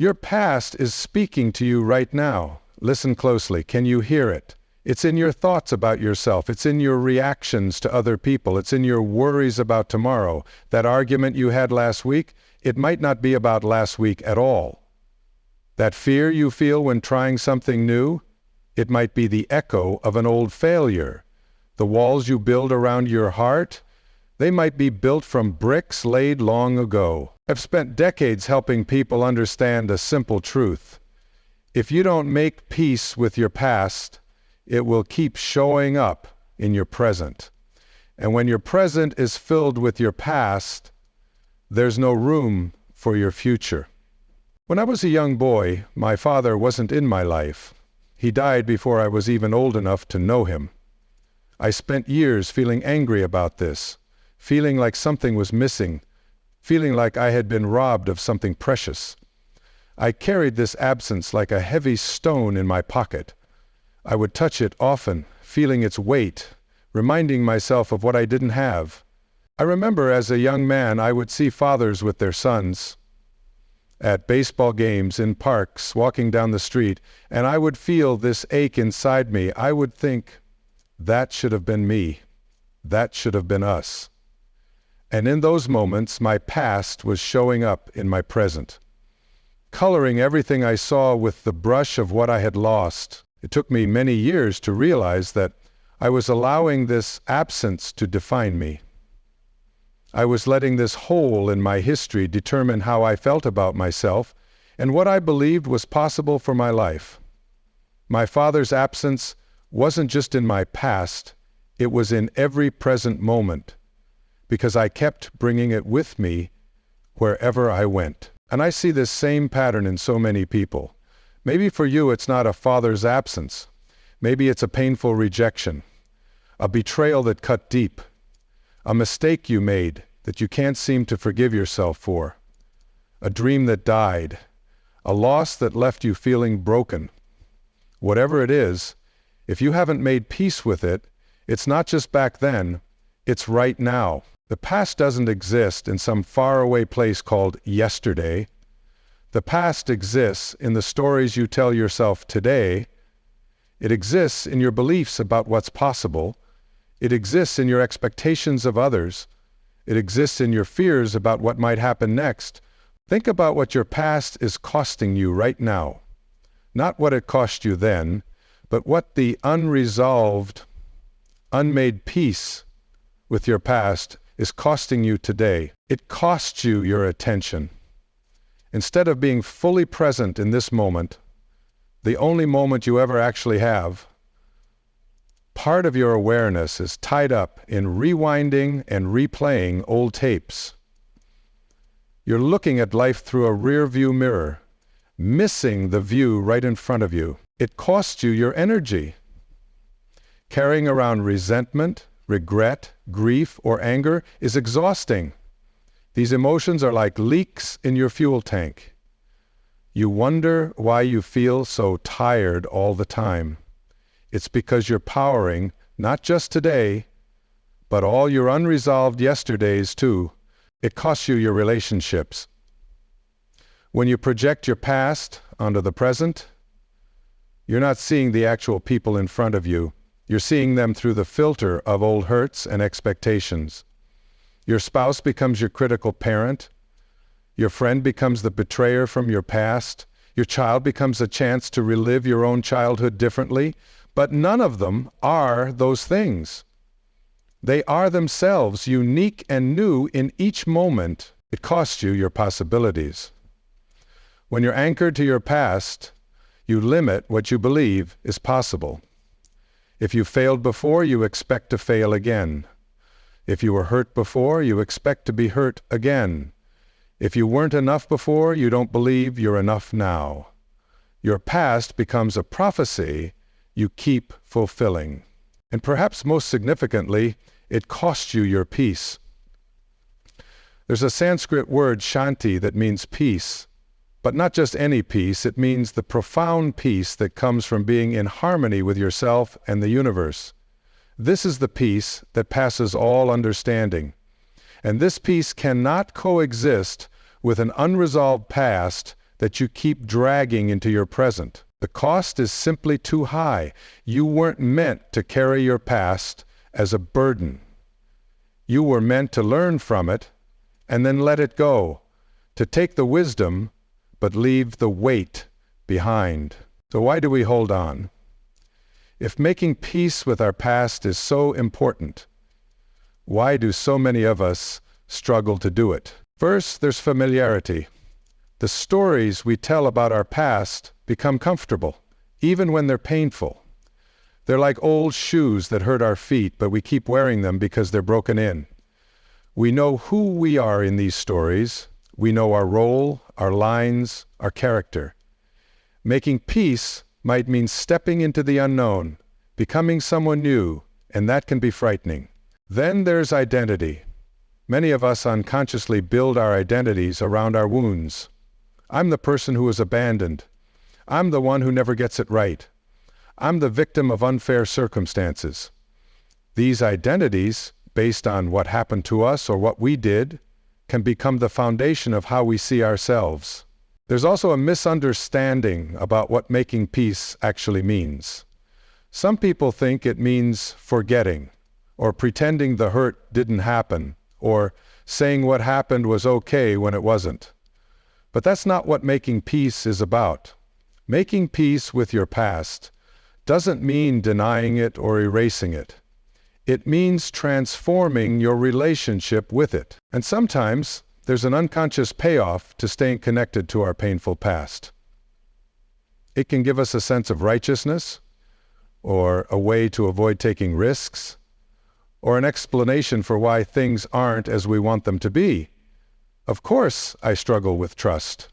Your past is speaking to you right now. Listen closely. Can you hear it? It's in your thoughts about yourself. It's in your reactions to other people. It's in your worries about tomorrow. That argument you had last week, it might not be about last week at all. That fear you feel when trying something new, it might be the echo of an old failure. The walls you build around your heart, they might be built from bricks laid long ago. I've spent decades helping people understand a simple truth. If you don't make peace with your past, it will keep showing up in your present. And when your present is filled with your past, there's no room for your future. When I was a young boy, my father wasn't in my life. He died before I was even old enough to know him. I spent years feeling angry about this, feeling like something was missing, feeling like I had been robbed of something precious. I carried this absence like a heavy stone in my pocket. I would touch it often, feeling its weight, reminding myself of what I didn't have. I remember as a young man I would see fathers with their sons at baseball games, in parks, walking down the street, and I would feel this ache inside me. I would think, that should have been me. That should have been us. And in those moments, my past was showing up in my present, coloring everything I saw with the brush of what I had lost. It took me many years to realize that I was allowing this absence to define me. I was letting this hole in my history determine how I felt about myself and what I believed was possible for my life. My father's absence wasn't just in my past, it was in every present moment, because I kept bringing it with me wherever I went. And I see this same pattern in so many people. Maybe for you it's not a father's absence. Maybe it's a painful rejection, a betrayal that cut deep, a mistake you made that you can't seem to forgive yourself for, a dream that died, a loss that left you feeling broken. Whatever it is, if you haven't made peace with it, it's not just back then, it's right now. The past doesn't exist in some faraway place called yesterday. The past exists in the stories you tell yourself today. It exists in your beliefs about what's possible. It exists in your expectations of others. It exists in your fears about what might happen next. Think about what your past is costing you right now. Not what it cost you then, but what the unresolved, unmade peace with your past is costing you today. It costs you your attention. Instead of being fully present in this moment, the only moment you ever actually have, part of your awareness is tied up in rewinding and replaying old tapes. You're looking at life through a rear-view mirror, missing the view right in front of you. It costs you your energy. Carrying around resentment, regret, grief, or anger is exhausting. These emotions are like leaks in your fuel tank. You wonder why you feel so tired all the time. It's because you're powering not just today, but all your unresolved yesterdays too. It costs you your relationships. When you project your past onto the present, you're not seeing the actual people in front of you. You're seeing them through the filter of old hurts and expectations. Your spouse becomes your critical parent. Your friend becomes the betrayer from your past. Your child becomes a chance to relive your own childhood differently. But none of them are those things. They are themselves unique and new in each moment. It costs you your possibilities. When you're anchored to your past, you limit what you believe is possible. If you failed before, you expect to fail again. If you were hurt before, you expect to be hurt again. If you weren't enough before, you don't believe you're enough now. Your past becomes a prophecy you keep fulfilling. And perhaps most significantly, it costs you your peace. There's a Sanskrit word, shanti, that means peace. But not just any peace, it means the profound peace that comes from being in harmony with yourself and the universe. This is the peace that passes all understanding. And this peace cannot coexist with an unresolved past that you keep dragging into your present. The cost is simply too high. You weren't meant to carry your past as a burden. You were meant to learn from it and then let it go, to take the wisdom but leave the weight behind. So why do we hold on? If making peace with our past is so important, why do so many of us struggle to do it? First, there's familiarity. The stories we tell about our past become comfortable, even when they're painful. They're like old shoes that hurt our feet, but we keep wearing them because they're broken in. We know who we are in these stories. We know our role, our lines, our character. Making peace might mean stepping into the unknown, becoming someone new, and that can be frightening. Then there's identity. Many of us unconsciously build our identities around our wounds. I'm the person who is abandoned. I'm the one who never gets it right. I'm the victim of unfair circumstances. These identities, based on what happened to us or what we did, can become the foundation of how we see ourselves. There's also a misunderstanding about what making peace actually means. Some people think it means forgetting, or pretending the hurt didn't happen, or saying what happened was okay when it wasn't. But that's not what making peace is about. Making peace with your past doesn't mean denying it or erasing it. It means transforming your relationship with it. And sometimes there's an unconscious payoff to staying connected to our painful past. It can give us a sense of righteousness, or a way to avoid taking risks, or an explanation for why things aren't as we want them to be. Of course I struggle with trust.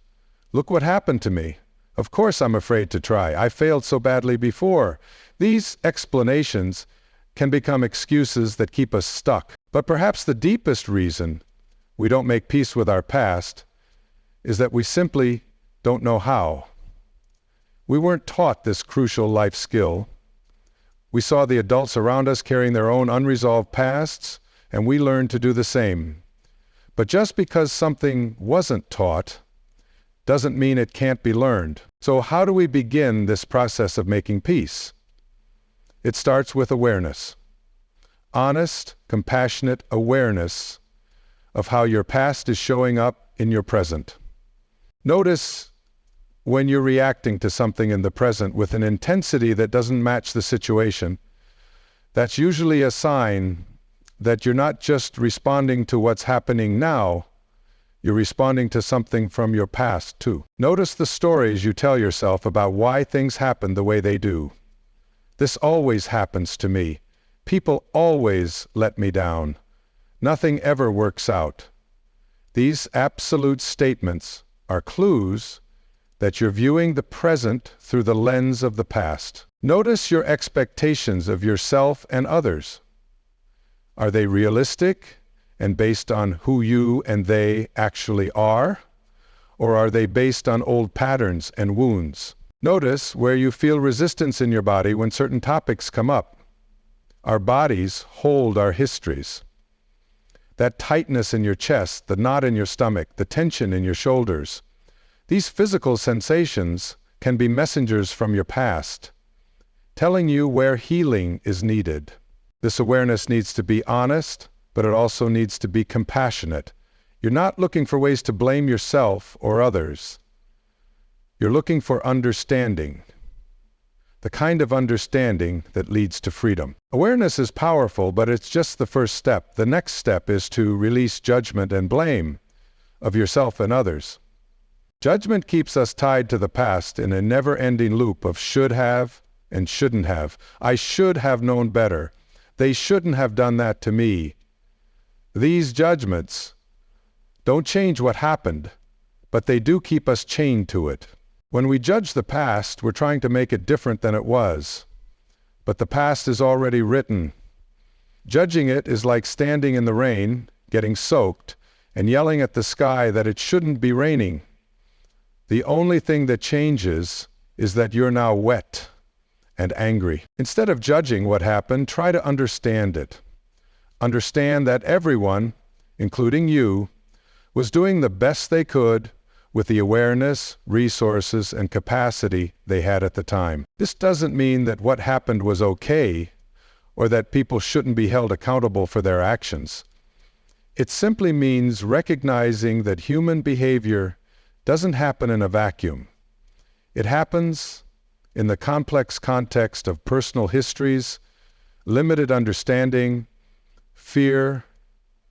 Look what happened to me. Of course I'm afraid to try. I failed so badly before. These explanations can become excuses that keep us stuck. But perhaps the deepest reason we don't make peace with our past is that we simply don't know how. We weren't taught this crucial life skill. We saw the adults around us carrying their own unresolved pasts, and we learned to do the same. But just because something wasn't taught doesn't mean it can't be learned. So how do we begin this process of making peace? It starts with awareness. Honest, compassionate awareness of how your past is showing up in your present. Notice when you're reacting to something in the present with an intensity that doesn't match the situation. That's usually a sign that you're not just responding to what's happening now, you're responding to something from your past too. Notice the stories you tell yourself about why things happen the way they do. This always happens to me. People always let me down. Nothing ever works out. These absolute statements are clues that you're viewing the present through the lens of the past. Notice your expectations of yourself and others. Are they realistic and based on who you and they actually are? Or are they based on old patterns and wounds? Notice where you feel resistance in your body when certain topics come up. Our bodies hold our histories. That tightness in your chest, the knot in your stomach, the tension in your shoulders. These physical sensations can be messengers from your past, telling you where healing is needed. This awareness needs to be honest, but it also needs to be compassionate. You're not looking for ways to blame yourself or others. You're looking for understanding, the kind of understanding that leads to freedom. Awareness is powerful, but it's just the first step. The next step is to release judgment and blame of yourself and others. Judgment keeps us tied to the past in a never-ending loop of should have and shouldn't have. I should have known better. They shouldn't have done that to me. These judgments don't change what happened, but they do keep us chained to it. When we judge the past, we're trying to make it different than it was. But the past is already written. Judging it is like standing in the rain, getting soaked, and yelling at the sky that it shouldn't be raining. The only thing that changes is that you're now wet and angry. Instead of judging what happened, try to understand it. Understand that everyone, including you, was doing the best they could with the awareness, resources, and capacity they had at the time. This doesn't mean that what happened was okay, or that people shouldn't be held accountable for their actions. It simply means recognizing that human behavior doesn't happen in a vacuum. It happens in the complex context of personal histories, limited understanding, fear,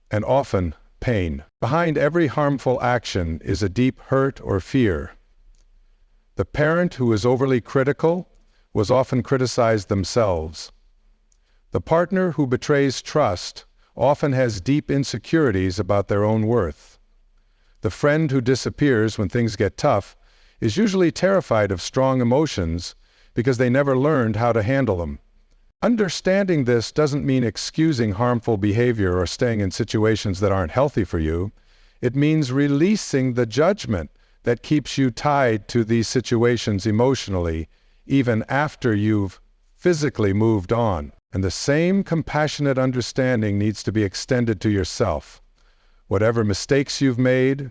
and often pain. Behind every harmful action is a deep hurt or fear. The parent who is overly critical was often criticized themselves. The partner who betrays trust often has deep insecurities about their own worth. The friend who disappears when things get tough is usually terrified of strong emotions because they never learned how to handle them. Understanding this doesn't mean excusing harmful behavior or staying in situations that aren't healthy for you. It means releasing the judgment that keeps you tied to these situations emotionally, even after you've physically moved on. And the same compassionate understanding needs to be extended to yourself. Whatever mistakes you've made,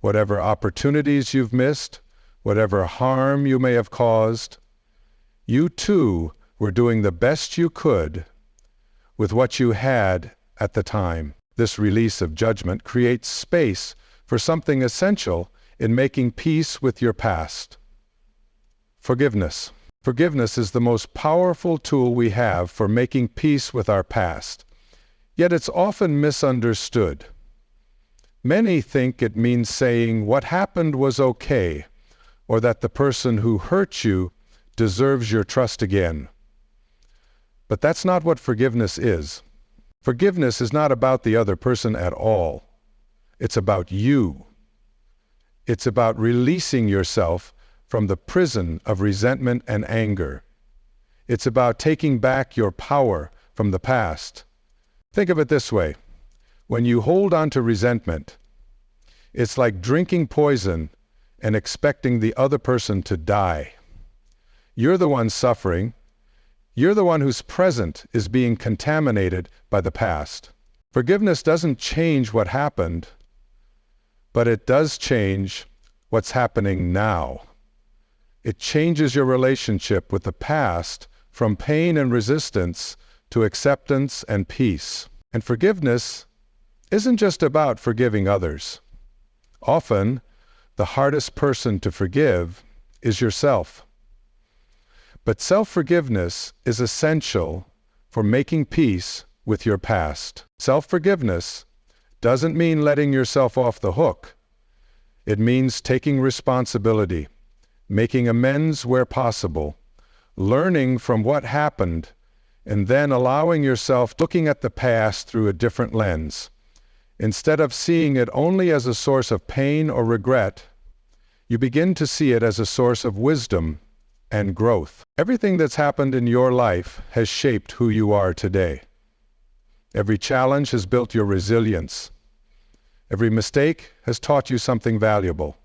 whatever opportunities you've missed, whatever harm you may have caused, you too were doing the best you could with what you had at the time. This release of judgment creates space for something essential in making peace with your past. Forgiveness. Forgiveness is the most powerful tool we have for making peace with our past, yet it's often misunderstood. Many think it means saying what happened was okay, or that the person who hurt you deserves your trust again. But that's not what forgiveness is. Forgiveness is not about the other person at all. It's about you. It's about releasing yourself from the prison of resentment and anger. It's about taking back your power from the past. Think of it this way. When you hold on to resentment, it's like drinking poison and expecting the other person to die. You're the one suffering. You're the one whose present is being contaminated by the past. Forgiveness doesn't change what happened, but it does change what's happening now. It changes your relationship with the past from pain and resistance to acceptance and peace. And forgiveness isn't just about forgiving others. Often, the hardest person to forgive is yourself. But self-forgiveness is essential for making peace with your past. Self-forgiveness doesn't mean letting yourself off the hook. It means taking responsibility, making amends where possible, learning from what happened, and then allowing yourself looking at the past through a different lens. Instead of seeing it only as a source of pain or regret, you begin to see it as a source of wisdom and growth. Everything that's happened in your life has shaped who you are today. Every challenge has built your resilience. Every mistake has taught you something valuable.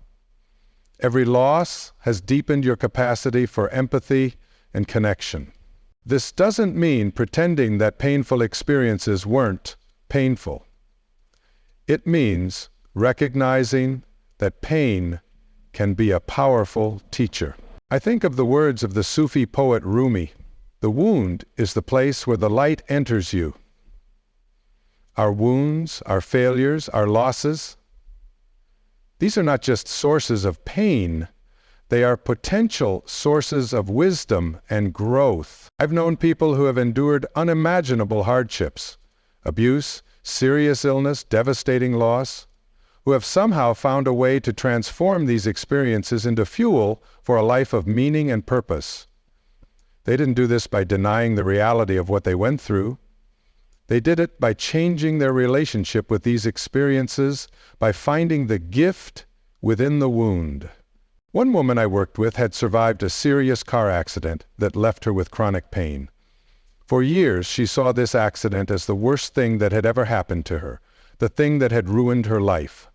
Every loss has deepened your capacity for empathy and connection. This doesn't mean pretending that painful experiences weren't painful. It means recognizing that pain can be a powerful teacher. I think of the words of the Sufi poet Rumi. The wound is the place where the light enters you. Our wounds, our failures, our losses, these are not just sources of pain, they are potential sources of wisdom and growth. I've known people who have endured unimaginable hardships, abuse, serious illness, devastating loss, who have somehow found a way to transform these experiences into fuel for a life of meaning and purpose. They didn't do this by denying the reality of what they went through. They did it by changing their relationship with these experiences, by finding the gift within the wound. One woman I worked with had survived a serious car accident that left her with chronic pain. For years, she saw this accident as the worst thing that had ever happened to her, the thing that had ruined her life.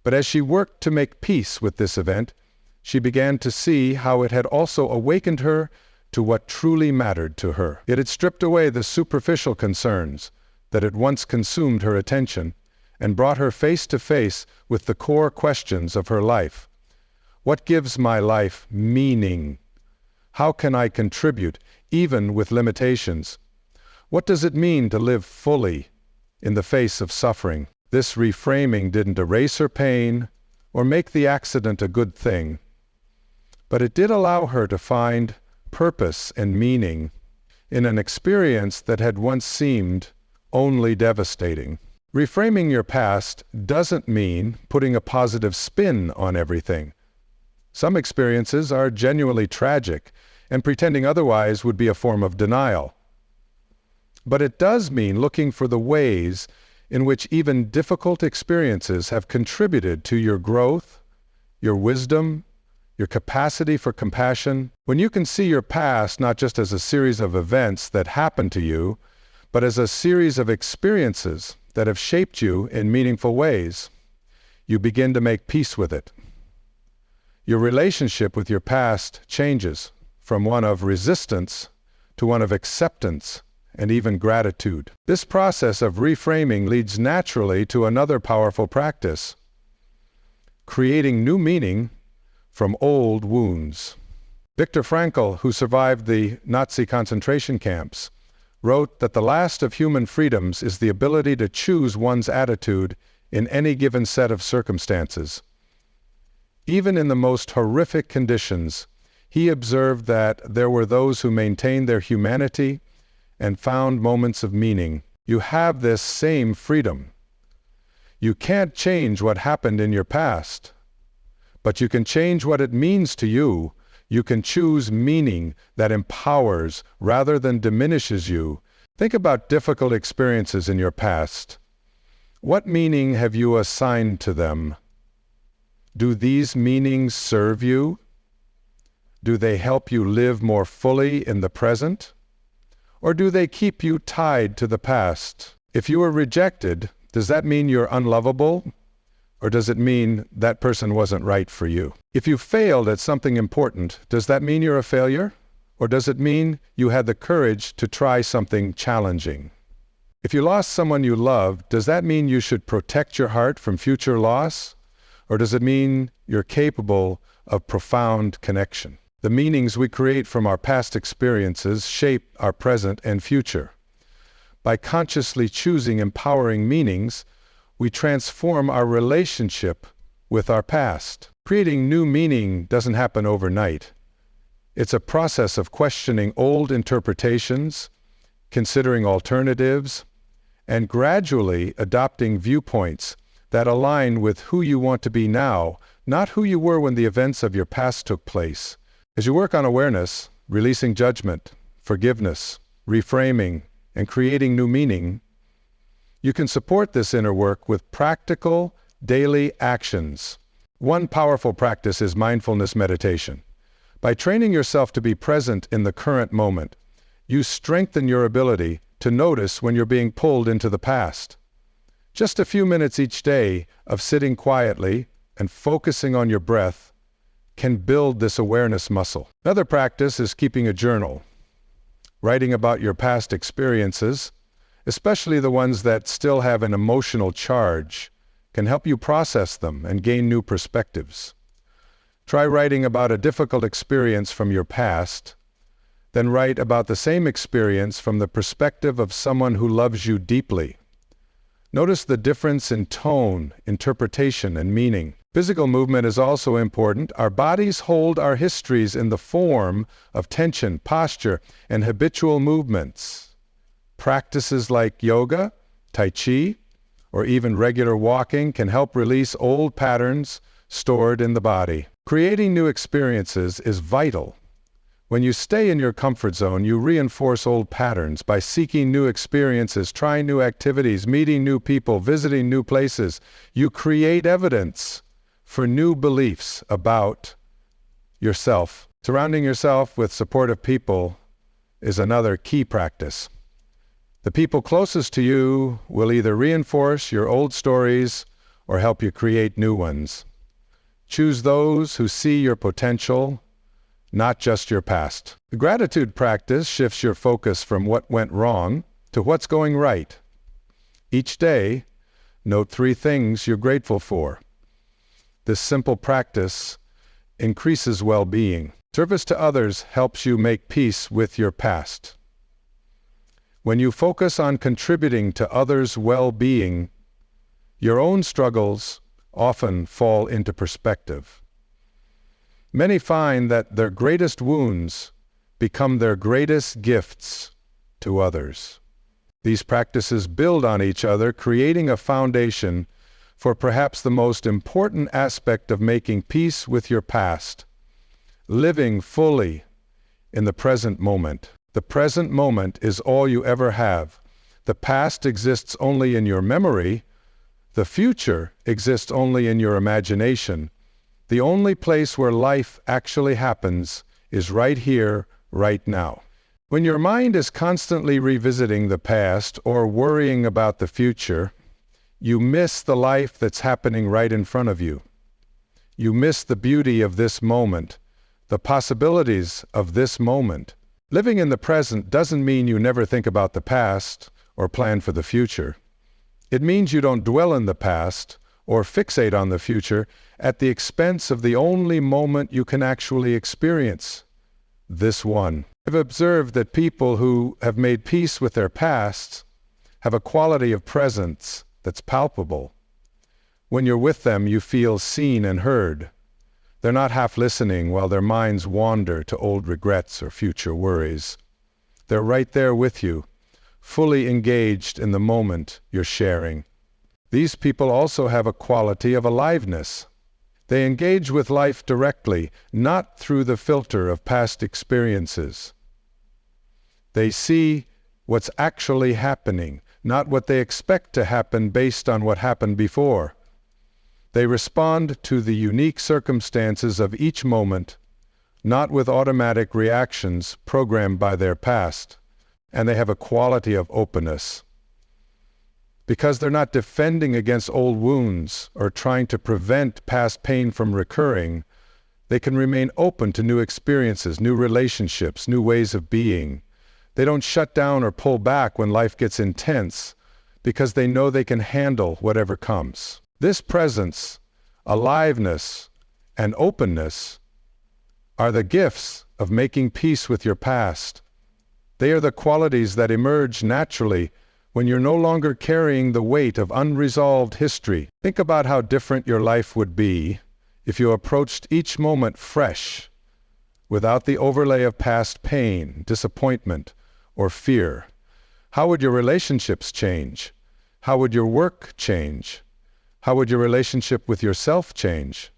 But as she worked to make peace with this event, she began to see how it had also awakened her to what truly mattered to her. It had stripped away the superficial concerns that had once consumed her attention and brought her face to face with the core questions of her life. What gives my life meaning? How can I contribute, even with limitations? What does it mean to live fully in the face of suffering? This reframing didn't erase her pain or make the accident a good thing, but it did allow her to find purpose and meaning in an experience that had once seemed only devastating. Reframing your past doesn't mean putting a positive spin on everything. Some experiences are genuinely tragic, and pretending otherwise would be a form of denial. But it does mean looking for the ways in which even difficult experiences have contributed to your growth, your wisdom, your capacity for compassion. When you can see your past not just as a series of events that happened to you, but as a series of experiences that have shaped you in meaningful ways, you begin to make peace with it. Your relationship with your past changes from one of resistance to one of acceptance and even gratitude. This process of reframing leads naturally to another powerful practice: creating new meaning from old wounds. Viktor Frankl, who survived the Nazi concentration camps, wrote that the last of human freedoms is the ability to choose one's attitude in any given set of circumstances. Even in the most horrific conditions, he observed that there were those who maintained their humanity and found moments of meaning. You have this same freedom. You can't change what happened in your past, but you can change what it means to you. You can choose meaning that empowers rather than diminishes you. Think about difficult experiences in your past. What meaning have you assigned to them? Do these meanings serve you? Do they help you live more fully in the present? Or do they keep you tied to the past? If you were rejected, does that mean you're unlovable? Or does it mean that person wasn't right for you? If you failed at something important, does that mean you're a failure? Or does it mean you had the courage to try something challenging? If you lost someone you loved, does that mean you should protect your heart from future loss? Or does it mean you're capable of profound connection? The meanings we create from our past experiences shape our present and future. By consciously choosing empowering meanings, we transform our relationship with our past. Creating new meaning doesn't happen overnight. It's a process of questioning old interpretations, considering alternatives, and gradually adopting viewpoints that align with who you want to be now, not who you were when the events of your past took place. As you work on awareness, releasing judgment, forgiveness, reframing, and creating new meaning, you can support this inner work with practical, daily actions. One powerful practice is mindfulness meditation. By training yourself to be present in the current moment, you strengthen your ability to notice when you're being pulled into the past. Just a few minutes each day of sitting quietly and focusing on your breath can build this awareness muscle. Another practice is keeping a journal. Writing about your past experiences, especially the ones that still have an emotional charge, can help you process them and gain new perspectives. Try writing about a difficult experience from your past, then write about the same experience from the perspective of someone who loves you deeply. Notice the difference in tone, interpretation, and meaning. Physical movement is also important. Our bodies hold our histories in the form of tension, posture, and habitual movements. Practices like yoga, tai chi, or even regular walking can help release old patterns stored in the body. Creating new experiences is vital. When you stay in your comfort zone, you reinforce old patterns by seeking new experiences, trying new activities, meeting new people, visiting new places. You create evidence for new beliefs about yourself. Surrounding yourself with supportive people is another key practice. The people closest to you will either reinforce your old stories or help you create new ones. Choose those who see your potential, not just your past. The gratitude practice shifts your focus from what went wrong to what's going right. Each day, note 3 things you're grateful for. This simple practice increases well-being. Service to others helps you make peace with your past. When you focus on contributing to others' well-being, your own struggles often fall into perspective. Many find that their greatest wounds become their greatest gifts to others. These practices build on each other, creating a foundation for perhaps the most important aspect of making peace with your past: living fully in the present moment. The present moment is all you ever have. The past exists only in your memory. The future exists only in your imagination. The only place where life actually happens is right here, right now. When your mind is constantly revisiting the past or worrying about the future, you miss the life that's happening right in front of you. You miss the beauty of this moment, the possibilities of this moment. Living in the present doesn't mean you never think about the past or plan for the future. It means you don't dwell in the past or fixate on the future at the expense of the only moment you can actually experience, this one. I've observed that people who have made peace with their past have a quality of presence that's palpable. When you're with them, you feel seen and heard. They're not half listening while their minds wander to old regrets or future worries. They're right there with you, fully engaged in the moment you're sharing. These people also have a quality of aliveness. They engage with life directly, not through the filter of past experiences. They see what's actually happening, not what they expect to happen based on what happened before. They respond to the unique circumstances of each moment, not with automatic reactions programmed by their past, and they have a quality of openness. Because they're not defending against old wounds or trying to prevent past pain from recurring, they can remain open to new experiences, new relationships, new ways of being. They don't shut down or pull back when life gets intense because they know they can handle whatever comes. This presence, aliveness, and openness are the gifts of making peace with your past. They are the qualities that emerge naturally when you're no longer carrying the weight of unresolved history. Think about how different your life would be if you approached each moment fresh, without the overlay of past pain, disappointment, or fear. How would your relationships change? How would your work change? How would your relationship with yourself change?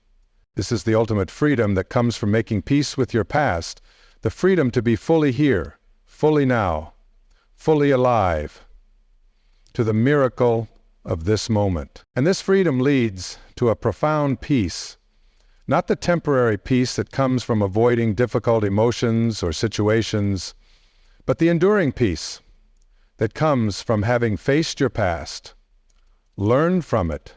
This is the ultimate freedom that comes from making peace with your past, the freedom to be fully here, fully now, fully alive, to the miracle of this moment. And this freedom leads to a profound peace, not the temporary peace that comes from avoiding difficult emotions or situations, but the enduring peace that comes from having faced your past, learned from it,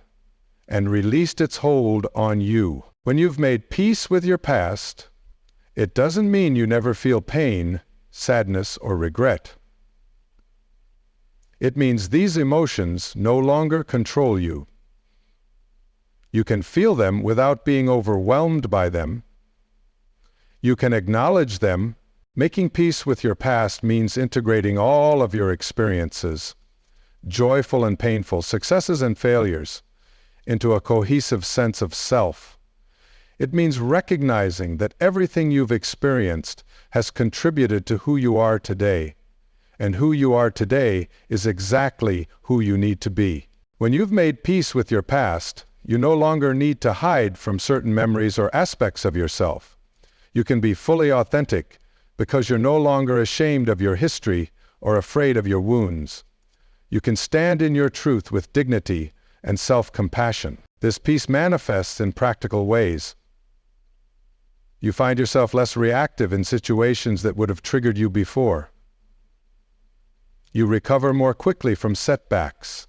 and released its hold on you. When you've made peace with your past, it doesn't mean you never feel pain, sadness, or regret. It means these emotions no longer control you. You can feel them without being overwhelmed by them. You can acknowledge them. Making peace with your past means integrating all of your experiences, joyful and painful, successes and failures, into a cohesive sense of self. It means recognizing that everything you've experienced has contributed to who you are today, and who you are today is exactly who you need to be. When you've made peace with your past, you no longer need to hide from certain memories or aspects of yourself. You can be fully authentic because you're no longer ashamed of your history or afraid of your wounds. You can stand in your truth with dignity and self-compassion. This peace manifests in practical ways. You find yourself less reactive in situations that would have triggered you before. You recover more quickly from setbacks.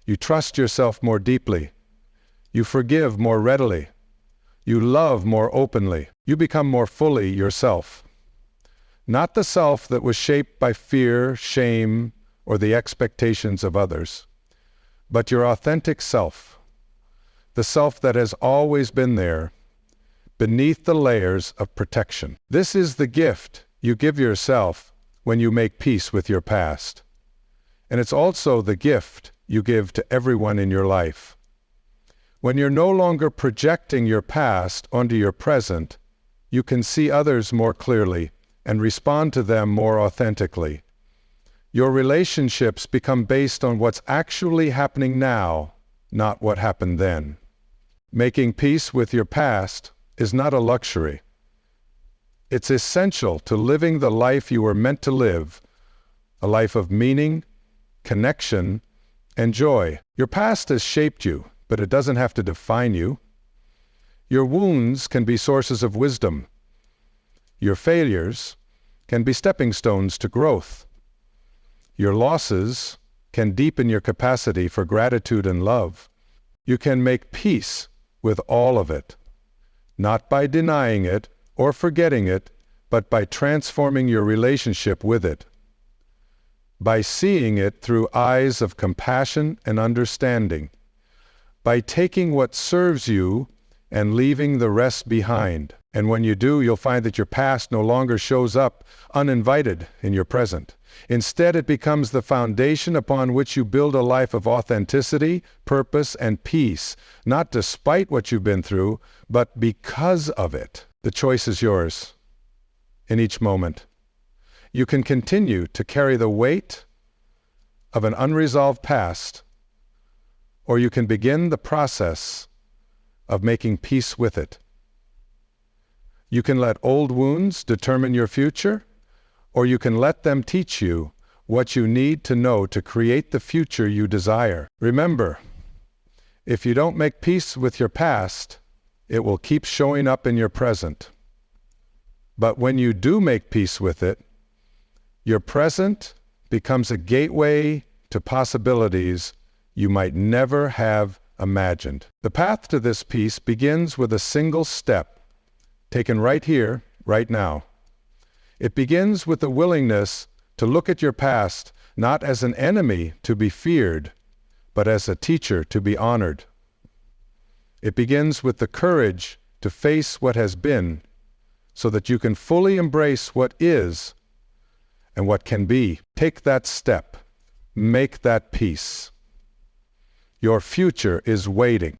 You trust yourself more deeply. You forgive more readily. You love more openly. You become more fully yourself. Not the self that was shaped by fear, shame, or the expectations of others, but your authentic self, the self that has always been there, beneath the layers of protection. This is the gift you give yourself when you make peace with your past. And it's also the gift you give to everyone in your life. When you're no longer projecting your past onto your present, you can see others more clearly and respond to them more authentically. Your relationships become based on what's actually happening now, not what happened then. Making peace with your past is not a luxury. It's essential to living the life you were meant to live, a life of meaning, connection, and joy. Your past has shaped you, but it doesn't have to define you. Your wounds can be sources of wisdom. Your failures can be stepping stones to growth. Your losses can deepen your capacity for gratitude and love. You can make peace with all of it, not by denying it or forgetting it, but by transforming your relationship with it, by seeing it through eyes of compassion and understanding, by taking what serves you and leaving the rest behind. And when you do, you'll find that your past no longer shows up uninvited in your present. Instead, it becomes the foundation upon which you build a life of authenticity, purpose, and peace, not despite what you've been through, but because of it. The choice is yours in each moment. You can continue to carry the weight of an unresolved past, or you can begin the process of making peace with it. You can let old wounds determine your future, or you can let them teach you what you need to know to create the future you desire. Remember, if you don't make peace with your past, it will keep showing up in your present. But when you do make peace with it, your present becomes a gateway to possibilities you might never have imagined. The path to this peace begins with a single step, taken right here, right now. It begins with the willingness to look at your past not as an enemy to be feared, but as a teacher to be honored. It begins with the courage to face what has been, so that you can fully embrace what is and what can be. Take that step. Make that peace. Your future is waiting.